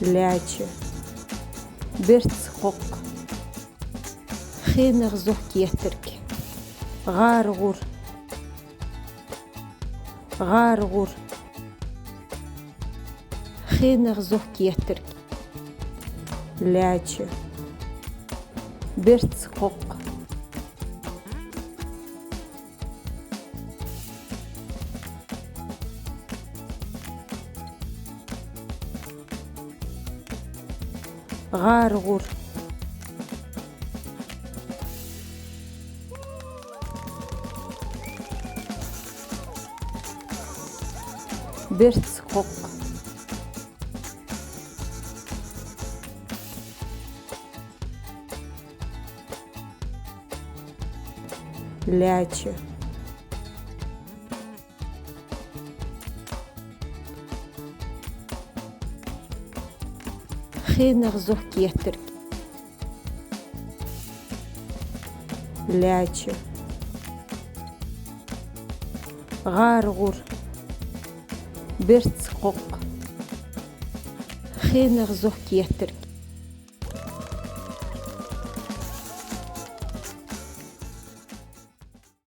Лячы, берцхок, хинер зох кеттерк, гаргур, хинер зох кеттерк, лячы, берцхок, гаргур, берцхок, лячы, хинер зох кеттерк, лячы, гаргур, берцхок, хинер зох кеттерк,